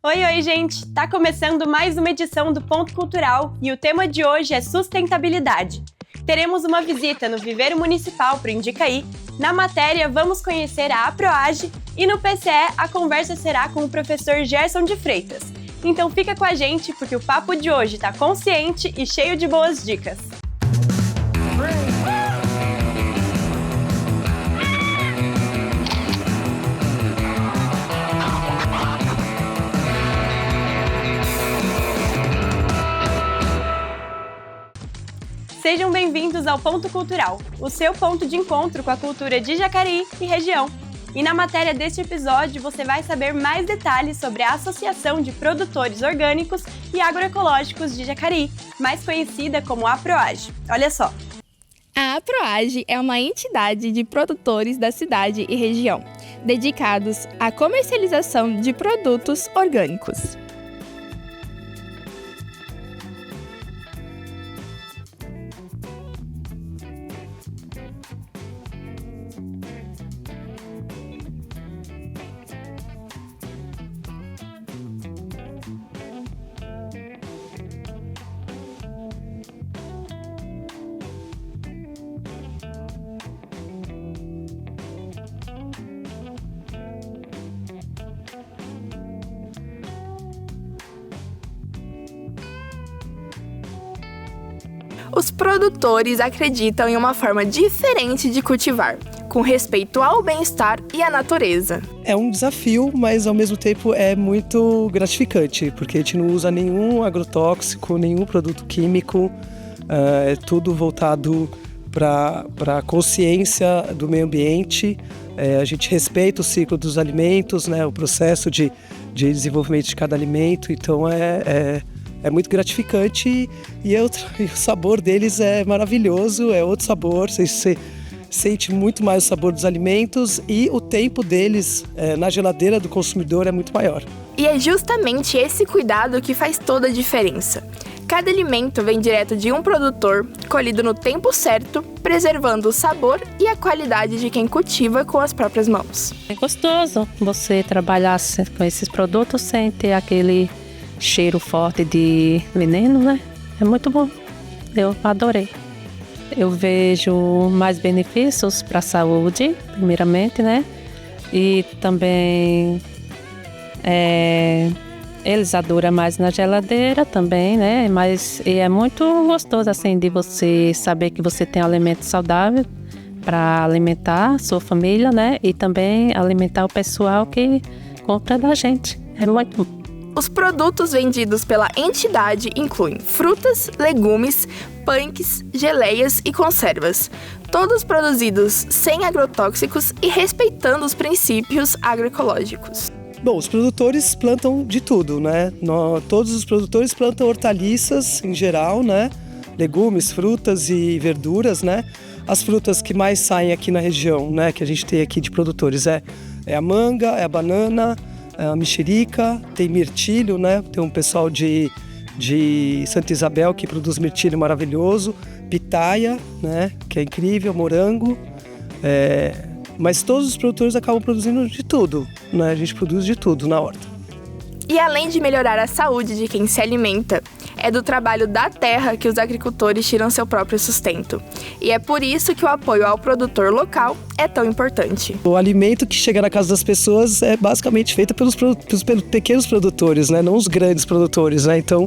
Oi, gente! Tá começando mais uma edição do Ponto Cultural e o tema de hoje é sustentabilidade. Teremos uma visita no Viveiro Municipal pro Indicaí. Na matéria, vamos conhecer a APROAGE e no PCE a conversa será com o professor Gerson de Freitas. Então fica com a gente porque o papo de hoje tá consciente e cheio de boas dicas. Sejam bem-vindos ao Ponto Cultural, o seu ponto de encontro com a cultura de Jacareí e região. E na matéria deste episódio você vai saber mais detalhes sobre a Associação de Produtores Orgânicos e Agroecológicos de Jacareí, mais conhecida como APROAGE. Olha só! A APROAGE é uma entidade de produtores da cidade e região, dedicados à comercialização de produtos orgânicos. Os produtores acreditam em uma forma diferente de cultivar, com respeito ao bem-estar e à natureza. É um desafio, mas ao mesmo tempo é muito gratificante, porque a gente não usa nenhum agrotóxico, nenhum produto químico, é tudo voltado para a consciência do meio ambiente. A gente respeita o ciclo dos alimentos, né, o processo de desenvolvimento de cada alimento, então é muito gratificante e o sabor deles é maravilhoso, é outro sabor, você sente muito mais o sabor dos alimentos e o tempo deles na geladeira do consumidor é muito maior. E é justamente esse cuidado que faz toda a diferença. Cada alimento vem direto de um produtor, colhido no tempo certo, preservando o sabor e a qualidade de quem cultiva com as próprias mãos. É gostoso você trabalhar com esses produtos sem ter aquele cheiro forte de veneno, né? É muito bom. Eu adorei. Eu vejo mais benefícios para a saúde, primeiramente, né? E também eles duram mais na geladeira também, né? Mas é muito gostoso, assim, de você saber que você tem alimento saudável para alimentar a sua família, né? E também alimentar o pessoal que compra da gente. É muito bom. Os produtos vendidos pela entidade incluem frutas, legumes, punks, geleias e conservas, todos produzidos sem agrotóxicos e respeitando os princípios agroecológicos. Bom, os produtores plantam de tudo, né? Todos os produtores plantam hortaliças em geral, né? Legumes, frutas e verduras, né? As frutas que mais saem aqui na região, né? Que a gente tem aqui de produtores é a manga, é a banana, a mexerica, tem mirtilho, né? Tem um pessoal de Santa Isabel que produz mirtilho maravilhoso, pitaia, né? Que é incrível, morango, mas todos os produtores acabam produzindo de tudo, né? A gente produz de tudo na horta. E além de melhorar a saúde de quem se alimenta, é do trabalho da terra que os agricultores tiram seu próprio sustento. E é por isso que o apoio ao produtor local é tão importante. O alimento que chega na casa das pessoas é basicamente feito pelos pequenos produtores, né? Não os grandes produtores, né? Então,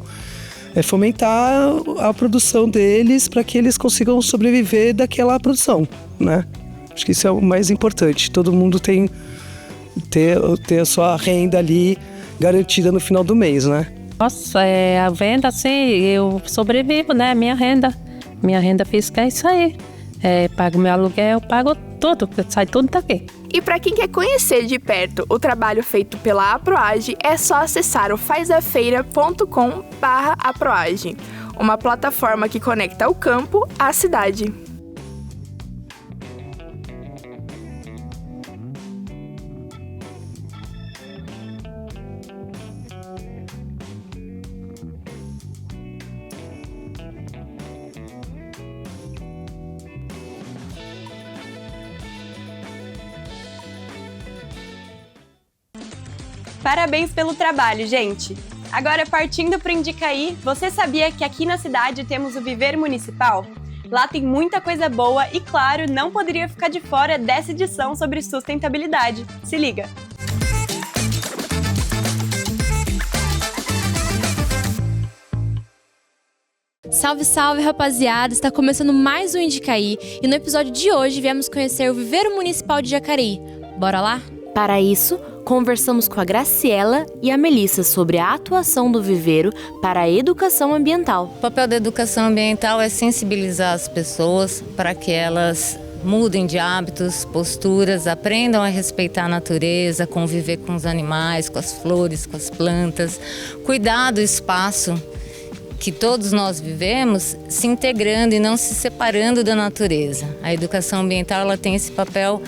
é fomentar a produção deles para que eles consigam sobreviver daquela produção, né? Acho que isso é o mais importante. Todo mundo tem ter a sua renda ali garantida no final do mês, né? Nossa, a venda, assim, eu sobrevivo, né? Minha renda física é isso aí. Pago meu aluguel, pago tudo, sai tudo daqui. E para quem quer conhecer de perto o trabalho feito pela APROAGE, é só acessar o fazafeira.com/aproage, uma plataforma que conecta o campo à cidade. Parabéns pelo trabalho, gente! Agora, partindo para o Indicaí, você sabia que aqui na cidade temos o Viveiro Municipal? Lá tem muita coisa boa e, claro, não poderia ficar de fora dessa edição sobre sustentabilidade. Se liga! Salve, salve, rapaziada! Está começando mais um Indicaí e no episódio de hoje viemos conhecer o Viveiro Municipal de Jacareí. Bora lá? Para isso, conversamos com a Graciela e a Melissa sobre a atuação do viveiro para a educação ambiental. O papel da educação ambiental é sensibilizar as pessoas para que elas mudem de hábitos, posturas, aprendam a respeitar a natureza, conviver com os animais, com as flores, com as plantas, cuidar do espaço que todos nós vivemos, se integrando e não se separando da natureza. A educação ambiental ela tem esse papel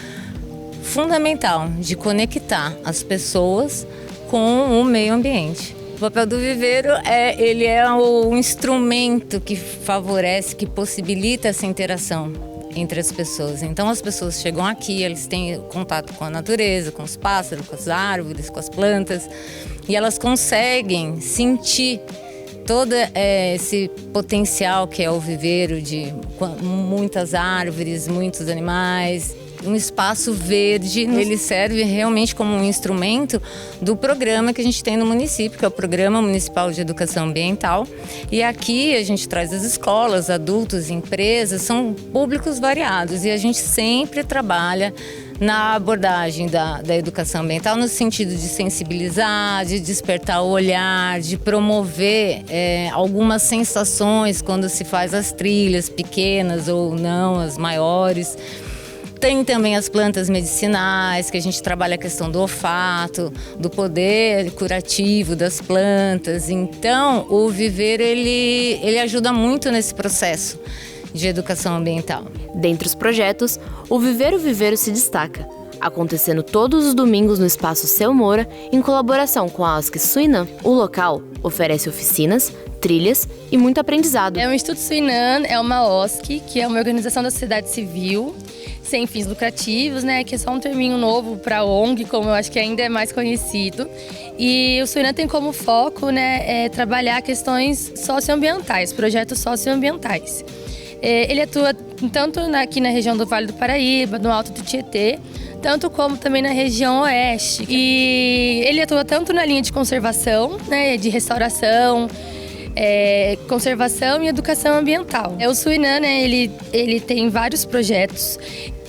fundamental de conectar as pessoas com o meio ambiente. O papel do viveiro ele é o instrumento que favorece, que possibilita essa interação entre as pessoas. Então as pessoas chegam aqui, eles têm contato com a natureza, com os pássaros, com as árvores, com as plantas, e elas conseguem sentir todo esse potencial que é o viveiro de muitas árvores, muitos animais, um espaço verde. Ele serve realmente como um instrumento do programa que a gente tem no município, que é o Programa Municipal de Educação Ambiental. E aqui a gente traz as escolas, adultos, empresas, são públicos variados e a gente sempre trabalha na abordagem da educação ambiental no sentido de sensibilizar, de despertar o olhar, de promover algumas sensações quando se faz as trilhas pequenas ou não, as maiores. Tem também as plantas medicinais, que a gente trabalha a questão do olfato, do poder curativo das plantas. Então, o viveiro ele ajuda muito nesse processo de educação ambiental. Dentre os projetos, o Viveiro se destaca, acontecendo todos os domingos no Espaço Seu Moura, em colaboração com a OSC Suinam. O local oferece oficinas, trilhas e muito aprendizado. O Instituto Suinam é uma OSC, que é uma organização da sociedade civil, sem fins lucrativos, né? Que é só um terminho novo para ONG, como eu acho que ainda é mais conhecido. E o Suinam tem como foco, né, trabalhar questões socioambientais, projetos socioambientais. Ele atua tanto aqui na região do Vale do Paraíba, no Alto do Tietê, tanto como também na região oeste. E ele atua tanto na linha de conservação, né, de restauração, conservação e educação ambiental. O Suinam, né, ele tem vários projetos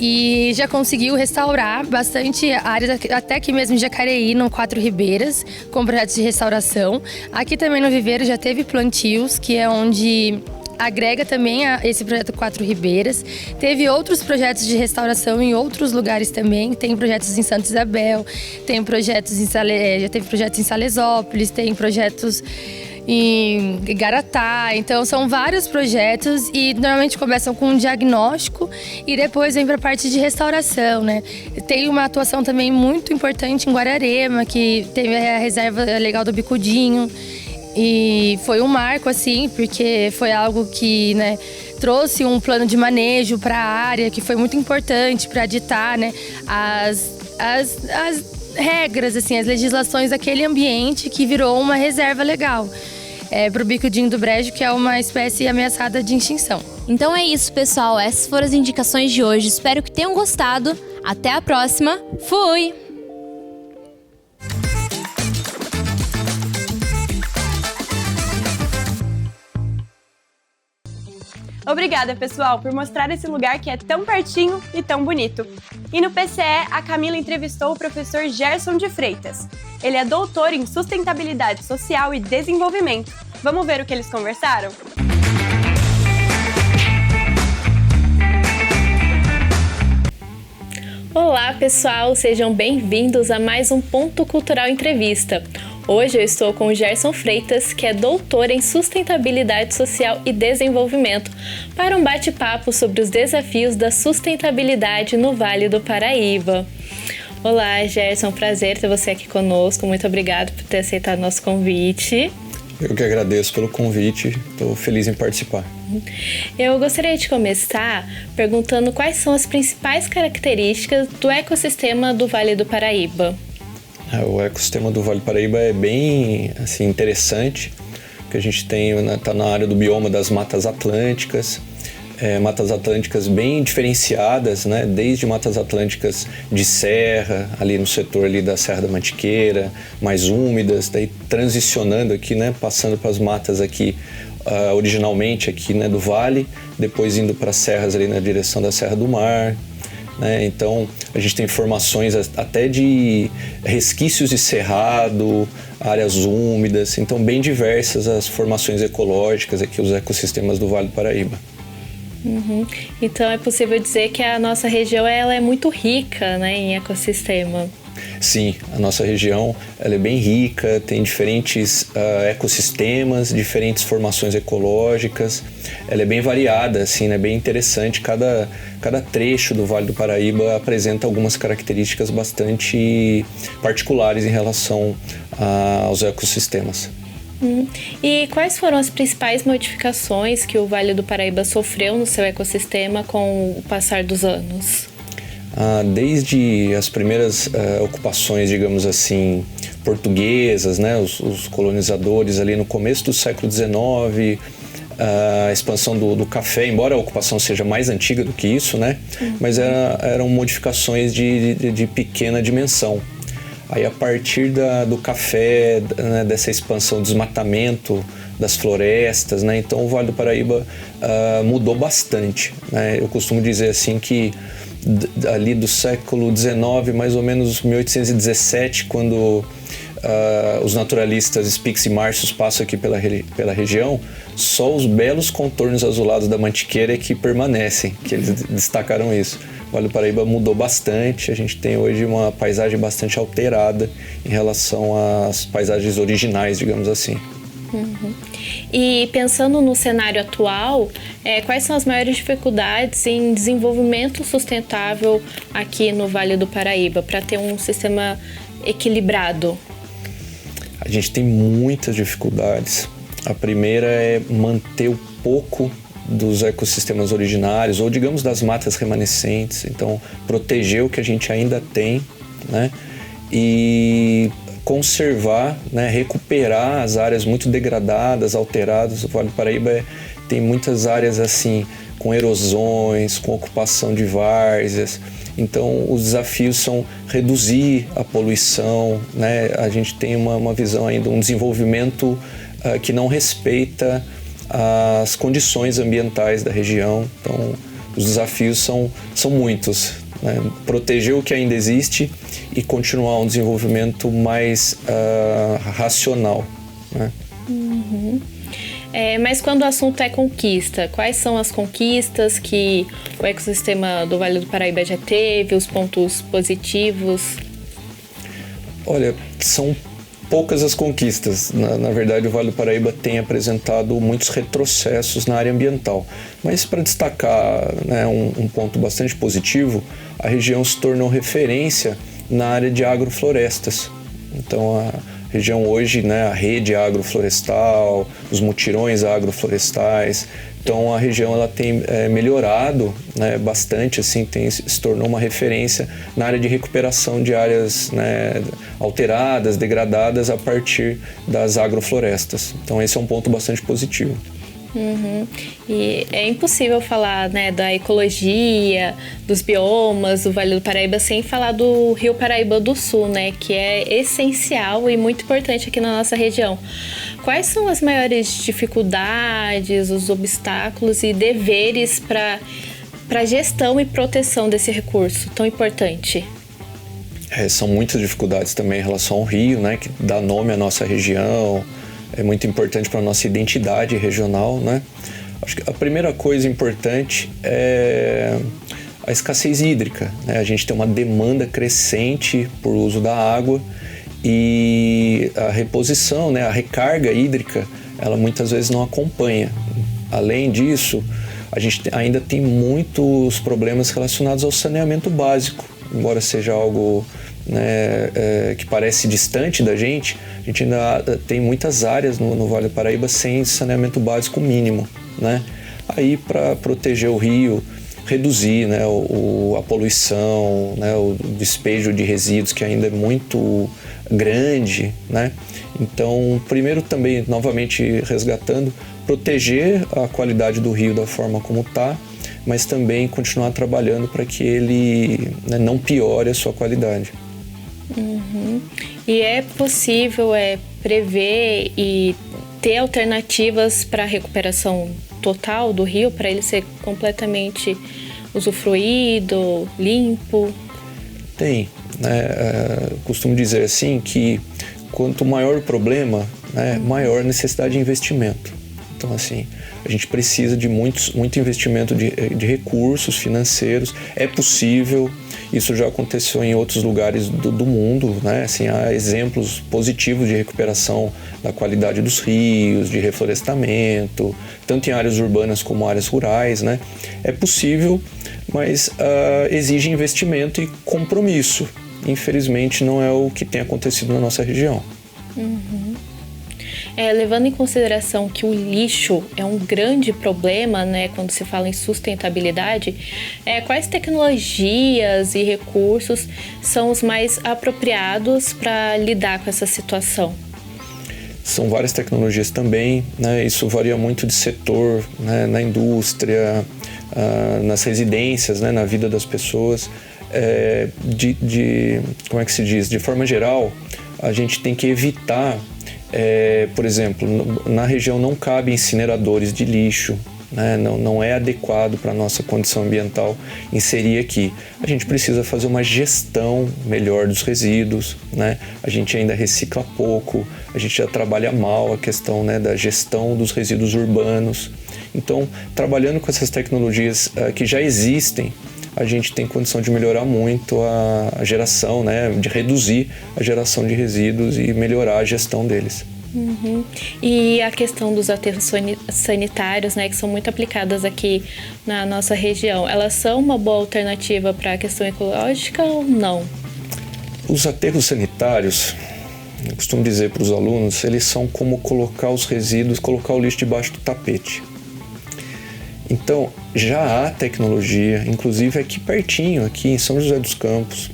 e já conseguiu restaurar bastante áreas, até aqui mesmo em Jacareí, no Quatro Ribeiras, com projetos de restauração. Aqui também no Viveiro já teve plantios, que é onde agrega também esse projeto Quatro Ribeiras. Teve outros projetos de restauração em outros lugares também. Tem projetos em Santa Isabel, tem projetos já teve projetos em Salesópolis, tem projetos em Igaratá. Então são vários projetos e normalmente começam com um diagnóstico e depois vem para a parte de restauração, né? Tem uma atuação também muito importante em Guararema, que teve a reserva legal do Bicudinho. E foi um marco, assim, porque foi algo que, né, trouxe um plano de manejo para a área, que foi muito importante para ditar, né, as regras, assim, as legislações daquele ambiente que virou uma reserva legal para o Bicudinho do Brejo, que é uma espécie ameaçada de extinção. Então é isso, pessoal. Essas foram as indicações de hoje. Espero que tenham gostado. Até a próxima. Fui! Obrigada, pessoal, por mostrar esse lugar que é tão pertinho e tão bonito. E no PCE, a Camila entrevistou o professor Gerson de Freitas. Ele é doutor em Sustentabilidade Social e Desenvolvimento. Vamos ver o que eles conversaram? Olá, pessoal! Sejam bem-vindos a mais um Ponto Cultural Entrevista. Hoje eu estou com o Gerson Freitas, que é doutor em Sustentabilidade Social e Desenvolvimento, para um bate-papo sobre os desafios da sustentabilidade no Vale do Paraíba. Olá, Gerson, prazer ter você aqui conosco. Muito obrigada por ter aceitado nosso convite. Eu que agradeço pelo convite, estou feliz em participar. Eu gostaria de começar perguntando quais são as principais características do ecossistema do Vale do Paraíba. O ecossistema do Vale do Paraíba é bem assim, interessante, que a gente tem, tá na área do bioma das matas atlânticas, matas atlânticas bem diferenciadas, né? Desde matas atlânticas de serra, ali no setor ali da Serra da Mantiqueira, mais úmidas, daí transicionando aqui, né? Passando para as matas aqui, originalmente aqui, né? Do vale, depois indo para as serras ali na direção da Serra do Mar. Então, a gente tem formações até de resquícios de cerrado, áreas úmidas, então bem diversas as formações ecológicas aqui, os ecossistemas do Vale do Paraíba. Então, é possível dizer que a nossa região ela é muito rica, né, em ecossistema. Sim, a nossa região ela é bem rica, tem diferentes ecossistemas, diferentes formações ecológicas, ela é bem variada, assim, né, bem interessante, cada trecho do Vale do Paraíba apresenta algumas características bastante particulares em relação aos ecossistemas. E quais foram as principais modificações que o Vale do Paraíba sofreu no seu ecossistema com o passar dos anos? Desde as primeiras ocupações, digamos assim, portuguesas, né, os colonizadores ali no começo do século XIX, a expansão do café, embora a ocupação seja mais antiga do que isso, né, mas eram modificações de pequena dimensão. Aí a partir do café, né, dessa expansão do desmatamento das florestas, né, então o Vale do Paraíba mudou bastante, né. Eu costumo dizer assim que ali do século XIX, mais ou menos 1817, quando os naturalistas Spix e Marcius passam aqui pela região, só os belos contornos azulados da Mantiqueira é que permanecem, que eles destacaram isso. O Vale do Paraíba mudou bastante, a gente tem hoje uma paisagem bastante alterada em relação às paisagens originais, digamos assim. E pensando no cenário atual, quais são as maiores dificuldades em desenvolvimento sustentável aqui no Vale do Paraíba, para ter um sistema equilibrado? A gente tem muitas dificuldades. A primeira é manter o pouco dos ecossistemas originários, ou digamos das matas remanescentes, então proteger o que a gente ainda tem, né? E conservar, né, recuperar as áreas muito degradadas, alteradas. O Vale do Paraíba tem muitas áreas assim, com erosões, com ocupação de várzeas. Então, os desafios são reduzir a poluição, né? A gente tem uma visão ainda, um desenvolvimento que não respeita as condições ambientais da região. Então, os desafios são muitos, né? Proteger o que ainda existe e continuar um desenvolvimento mais racional, né? Mas quando o assunto é conquista, quais são as conquistas que o ecossistema do Vale do Paraíba já teve, os pontos positivos? Olha, são poucas as conquistas. Na verdade, o Vale do Paraíba tem apresentado muitos retrocessos na área ambiental. Mas para destacar, né, um ponto bastante positivo, a região se tornou referência na área de agroflorestas. Então, a região hoje, né, a rede agroflorestal, os mutirões agroflorestais. Então, a região ela tem melhorado, né, bastante, assim, se tornou uma referência na área de recuperação de áreas, né, alteradas, degradadas a partir das agroflorestas. Então, esse é um ponto bastante positivo. E é impossível falar, né, da ecologia, dos biomas do Vale do Paraíba sem falar do Rio Paraíba do Sul, né, que é essencial e muito importante aqui na nossa região. Quais são as maiores dificuldades, os obstáculos e deveres para a gestão e proteção desse recurso tão importante? São muitas dificuldades também em relação ao rio, né, que dá nome à nossa região. É muito importante para a nossa identidade regional, né? Acho que a primeira coisa importante é a escassez hídrica, né? A gente tem uma demanda crescente por uso da água e a reposição, né, a recarga hídrica, ela muitas vezes não acompanha. Além disso, a gente ainda tem muitos problemas relacionados ao saneamento básico, embora seja algo, né, que parece distante da gente, a gente ainda tem muitas áreas no Vale do Paraíba sem saneamento básico mínimo, né? Aí, para proteger o rio, reduzir, né, a poluição, né, o despejo de resíduos, que ainda é muito grande, né? Então, primeiro também, novamente resgatando, proteger a qualidade do rio da forma como está, mas também continuar trabalhando para que ele, né, não piore a sua qualidade. E é possível prever e ter alternativas para a recuperação total do rio, para ele ser completamente usufruído, limpo? Tem, né? Costumo dizer assim que quanto maior o problema, né, maior a necessidade de investimento. Então, assim, a gente precisa de muito investimento de recursos financeiros. É possível, isso já aconteceu em outros lugares do mundo, né? Assim, há exemplos positivos de recuperação da qualidade dos rios, de reflorestamento, tanto em áreas urbanas como áreas rurais, né? É possível, mas exige investimento e compromisso. Infelizmente, não é o que tem acontecido na nossa região. Levando em consideração que o lixo é um grande problema, né, quando se fala em sustentabilidade, quais tecnologias e recursos são os mais apropriados para lidar com essa situação? São várias tecnologias também, né? Isso varia muito de setor, né? Na indústria, nas residências, né? Na vida das pessoas. Como é que se diz? De forma geral, a gente tem que evitar, por exemplo, na região não cabe incineradores de lixo, né? Não é adequado para a nossa condição ambiental inserir aqui. A gente precisa fazer uma gestão melhor dos resíduos, né? A gente ainda recicla pouco, a gente já trabalha mal a questão, né, da gestão dos resíduos urbanos. Então, trabalhando com essas tecnologias que já existem, a gente tem condição de melhorar muito a geração, né, de reduzir a geração de resíduos e melhorar a gestão deles. E a questão dos aterros sanitários, né, que são muito aplicadas aqui na nossa região, elas são uma boa alternativa para a questão ecológica ou não? Os aterros sanitários, eu costumo dizer para os alunos, eles são como colocar os resíduos, colocar o lixo debaixo do tapete. Então, já há tecnologia, inclusive aqui pertinho, aqui em São José dos Campos,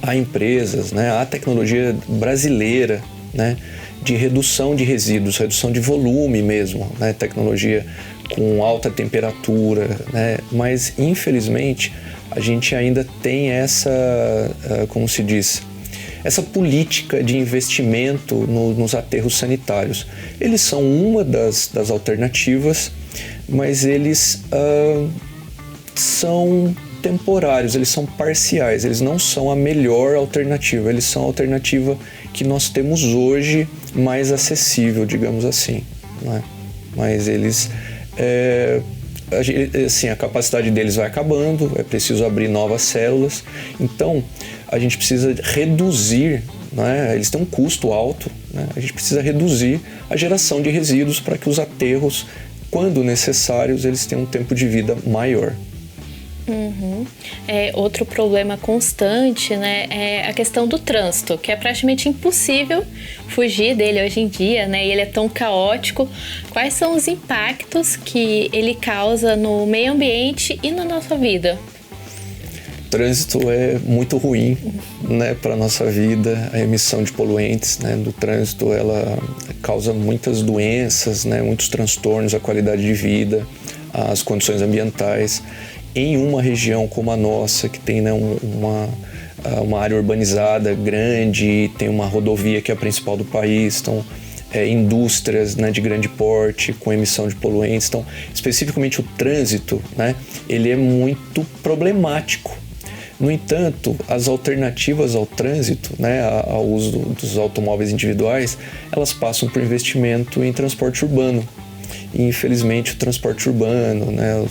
há empresas, né, há tecnologia brasileira, né, de redução de resíduos, redução de volume mesmo, né, tecnologia com alta temperatura, né, mas infelizmente a gente ainda tem essa, como se diz, essa política de investimento nos aterros sanitários. Eles são uma das alternativas, mas eles são temporários, eles são parciais, eles não são a melhor alternativa, eles são a alternativa que nós temos hoje mais acessível, digamos assim, né? Mas eles, assim, a capacidade deles vai acabando, é preciso abrir novas células, então a gente precisa reduzir, né? Eles têm um custo alto, né? A gente precisa reduzir a geração de resíduos para que os aterros, quando necessários, eles tenham um tempo de vida maior. Outro problema constante, né, é a questão do trânsito, que é praticamente impossível fugir dele hoje em dia, né, e ele é tão caótico. Quais são os impactos que ele causa no meio ambiente e na nossa vida? O trânsito é muito ruim, né, para a nossa vida. A emissão de poluentes, né, do trânsito, ela causa muitas doenças, né, muitos transtornos à qualidade de vida, às condições ambientais. Em uma região como a nossa, que tem, né, uma área urbanizada grande, tem uma rodovia que é a principal do país, então indústrias, né, de grande porte com emissão de poluentes. Então, especificamente o trânsito, né, ele é muito problemático. No entanto, as alternativas ao trânsito, né, ao uso dos automóveis individuais, elas passam por investimento em transporte urbano. E, infelizmente, o transporte urbano, né,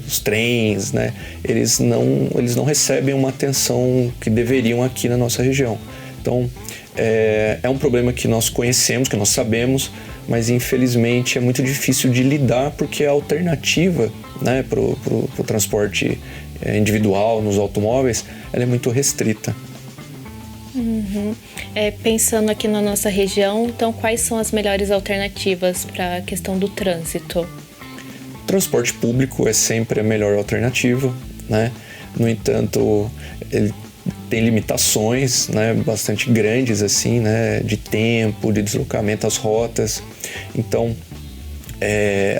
os trens, né, eles não recebem uma atenção que deveriam aqui na nossa região. Então, é um problema que nós conhecemos, que nós sabemos, mas, infelizmente, é muito difícil de lidar porque a alternativa, né, para o transporte individual nos automóveis, ela é muito restrita. Pensando aqui na nossa região, então quais são as melhores alternativas para a questão do trânsito? O transporte público é sempre a melhor alternativa, né? No entanto, ele tem limitações, né, bastante grandes assim, né, de tempo, de deslocamento, as rotas. Então,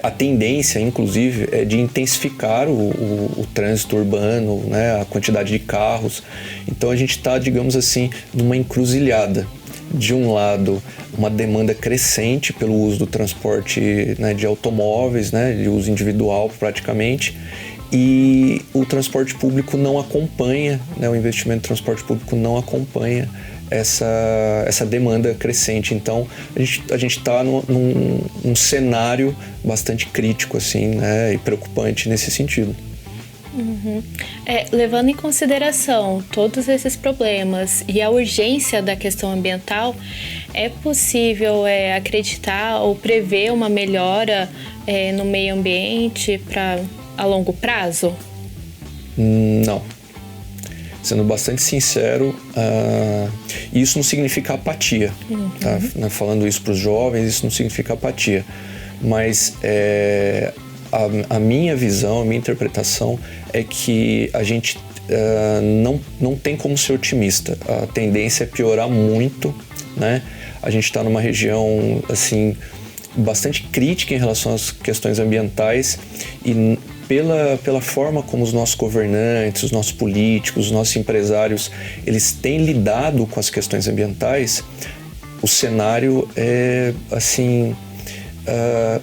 a tendência, inclusive, é de intensificar o trânsito urbano, né, a quantidade de carros. Então, a gente está, digamos assim, numa encruzilhada. De um lado, uma demanda crescente pelo uso do transporte, né, de automóveis, né, de uso individual praticamente, e o transporte público não acompanha, né, o investimento no transporte público não acompanha essa demanda crescente. Então, a gente está num cenário bastante crítico, assim, né, e preocupante nesse sentido. Levando em consideração todos esses problemas e a urgência da questão ambiental, é possível acreditar ou prever uma melhora no meio ambiente a longo prazo? Não. Sendo bastante sincero, isso não significa apatia. Tá? Falando isso para os jovens, isso não significa apatia. Mas a minha visão, a minha interpretação é que a gente não tem como ser otimista. A tendência é piorar muito, né? A gente está numa região assim, bastante crítica em relação às questões ambientais e pela forma como os nossos governantes, os nossos políticos, os nossos empresários, eles têm lidado com as questões ambientais, o cenário é assim,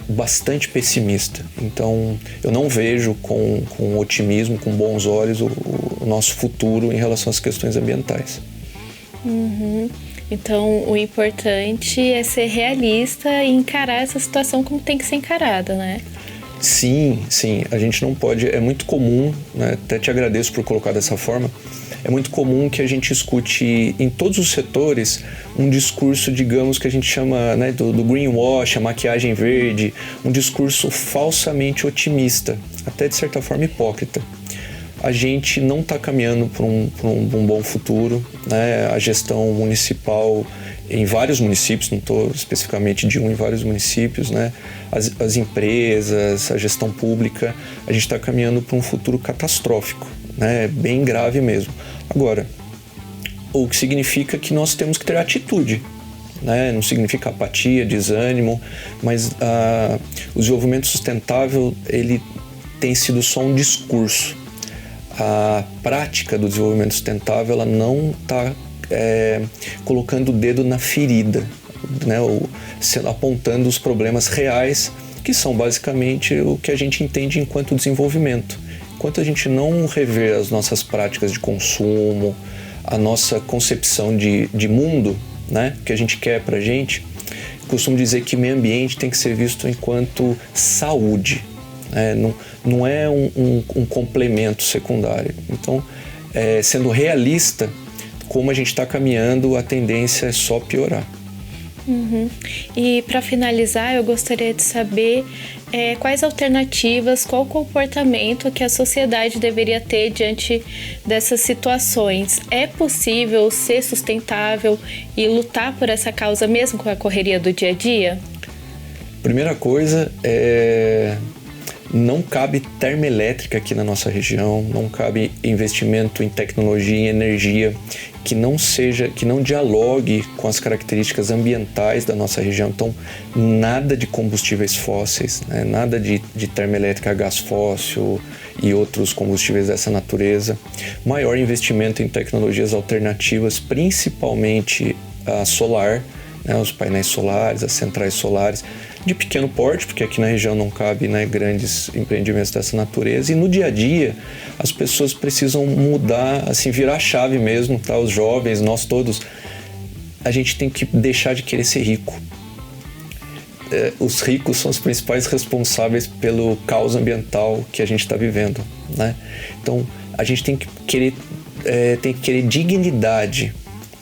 bastante pessimista. Então, eu não vejo com otimismo, com bons olhos, o nosso futuro em relação às questões ambientais. Então, o importante é ser realista e encarar essa situação como tem que ser encarada, né? Sim, a gente não pode, é muito comum, né, até te agradeço por colocar dessa forma, é muito comum que a gente escute em todos os setores um discurso, digamos, que a gente chama, né, do greenwash, a maquiagem verde, um discurso falsamente otimista, até de certa forma hipócrita. A gente não está caminhando para um bom futuro, né? A gestão municipal em vários municípios, não estou especificamente de em vários municípios, né? As empresas, a gestão pública, a gente está caminhando para um futuro catastrófico, né? Bem grave mesmo. Agora, o que significa que nós temos que ter atitude, né? Não significa apatia, desânimo, mas o desenvolvimento sustentável, ele tem sido só um discurso. A prática do desenvolvimento sustentável, ela não está colocando o dedo na ferida, né? Apontando os problemas reais, que são basicamente o que a gente entende enquanto desenvolvimento. Enquanto a gente não rever as nossas práticas de consumo, a nossa concepção de mundo, né, que a gente quer pra gente, costumo dizer que meio ambiente tem que ser visto enquanto saúde. Não é um complemento secundário. Então, sendo realista, como a gente está caminhando, a tendência é só piorar. E para finalizar, eu gostaria de saber quais alternativas, qual comportamento que a sociedade deveria ter diante dessas situações. É possível ser sustentável e lutar por essa causa mesmo com a correria do dia a dia? Primeira coisa não cabe termoelétrica aqui na nossa região, não cabe investimento em tecnologia e energia que não dialogue com as características ambientais da nossa região. Então, nada de combustíveis fósseis, né? Nada de termoelétrica a gás fóssil e outros combustíveis dessa natureza. Maior investimento em tecnologias alternativas, principalmente a solar, né? Os painéis solares, as centrais solares, de pequeno porte, porque aqui na região não cabe, né, grandes empreendimentos dessa natureza. E no dia a dia, as pessoas precisam mudar, assim, virar a chave mesmo, tá? Os jovens, nós todos, a gente tem que deixar de querer ser rico. Os ricos são os principais responsáveis pelo caos ambiental que a gente está vivendo, né? Então, a gente tem que querer dignidade,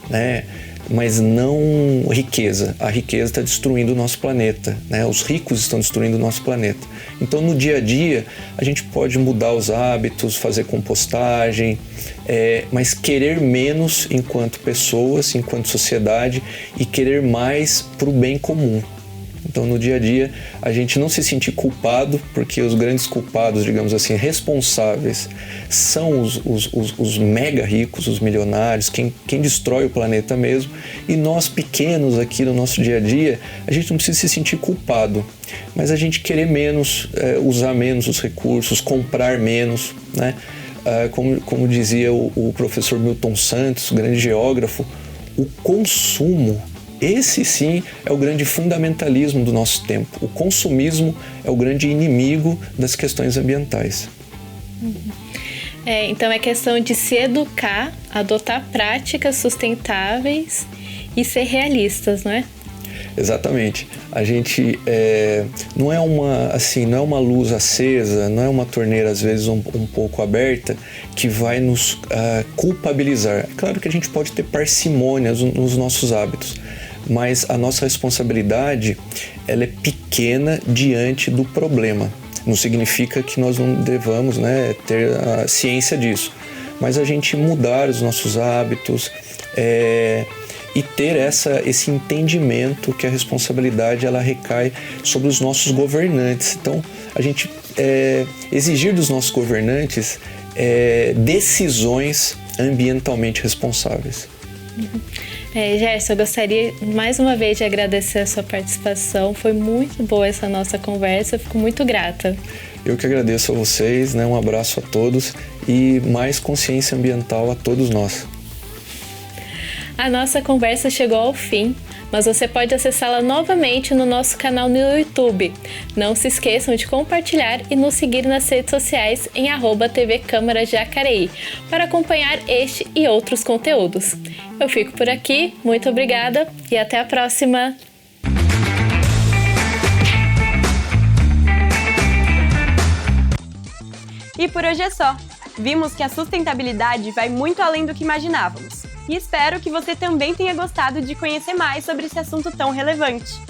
né? Mas não riqueza. A riqueza está destruindo o nosso planeta, né? Os ricos estão destruindo o nosso planeta. Então, no dia a dia, a gente pode mudar os hábitos, fazer compostagem, mas querer menos enquanto pessoas, enquanto sociedade, e querer mais para o bem comum, Então, no dia a dia, a gente não se sentir culpado, porque os grandes culpados, digamos assim, responsáveis, são os mega ricos, os milionários, quem destrói o planeta mesmo. E nós, pequenos aqui no nosso dia a dia, a gente não precisa se sentir culpado, mas a gente querer menos, usar menos os recursos, comprar menos, né? Como dizia o professor Milton Santos, grande geógrafo, o consumo, esse sim é o grande fundamentalismo do nosso tempo. O consumismo é o grande inimigo das questões ambientais. Então é questão de se educar, adotar práticas sustentáveis e ser realistas, não é? Exatamente. A gente não é uma luz acesa, não é uma torneira às vezes um pouco aberta que vai nos culpabilizar. É claro que a gente pode ter parcimônia nos nossos hábitos, mas a nossa responsabilidade ela é pequena diante do problema. Não significa que nós não devamos, né, ter a ciência disso, mas a gente mudar os nossos hábitos e ter esse entendimento que a responsabilidade ela recai sobre os nossos governantes. Então, a gente exigir dos nossos governantes decisões ambientalmente responsáveis. Gerson, eu gostaria mais uma vez de agradecer a sua participação. Foi muito boa essa nossa conversa, eu fico muito grata. Eu que agradeço a vocês, né? Um abraço a todos e mais consciência ambiental a todos nós. A nossa conversa chegou ao fim, mas você pode acessá-la novamente no nosso canal no YouTube. Não se esqueçam de compartilhar e nos seguir nas redes sociais em @TV Câmara Jacareí para acompanhar este e outros conteúdos. Eu fico por aqui, muito obrigada e até a próxima! E por hoje é só. Vimos que a sustentabilidade vai muito além do que imaginávamos. E espero que você também tenha gostado de conhecer mais sobre esse assunto tão relevante.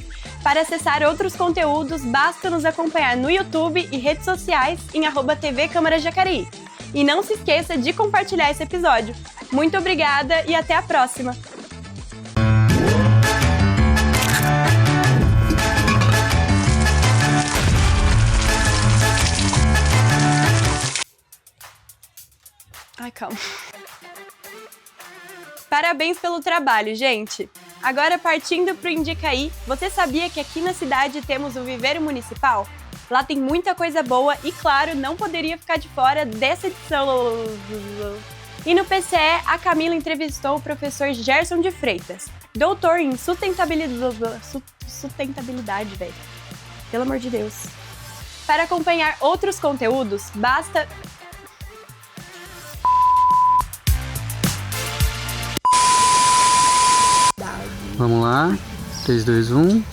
Para acessar outros conteúdos, basta nos acompanhar no YouTube e redes sociais em @TV Câmara Jacareí. E não se esqueça de compartilhar esse episódio. Muito obrigada e até a próxima! Ai, calma. Parabéns pelo trabalho, gente! Agora, partindo pro Indicaí, você sabia que aqui na cidade temos o Viveiro Municipal? Lá tem muita coisa boa e, claro, não poderia ficar de fora dessa edição. E no PCE, a Camila entrevistou o professor Gerson de Freitas, doutor em sustentabilidade, velho. Pelo amor de Deus. Para acompanhar outros conteúdos, basta... Vamos lá, 3, 2, 1.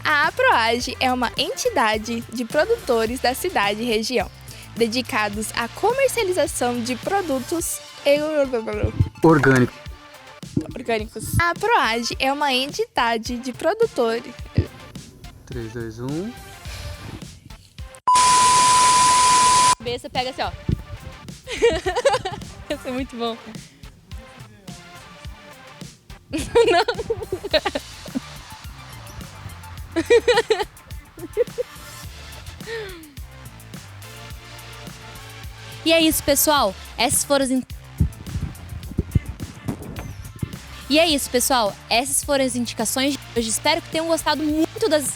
A APROAGE é uma entidade de produtores da cidade e região, dedicados à comercialização de produtos orgânicos. A APROAGE é uma entidade de produtores... 3, 2, 1. Você pega assim, ó. Isso é muito bom. Não. E é isso, pessoal. Essas foram as indicações de hoje. Espero que tenham gostado muito das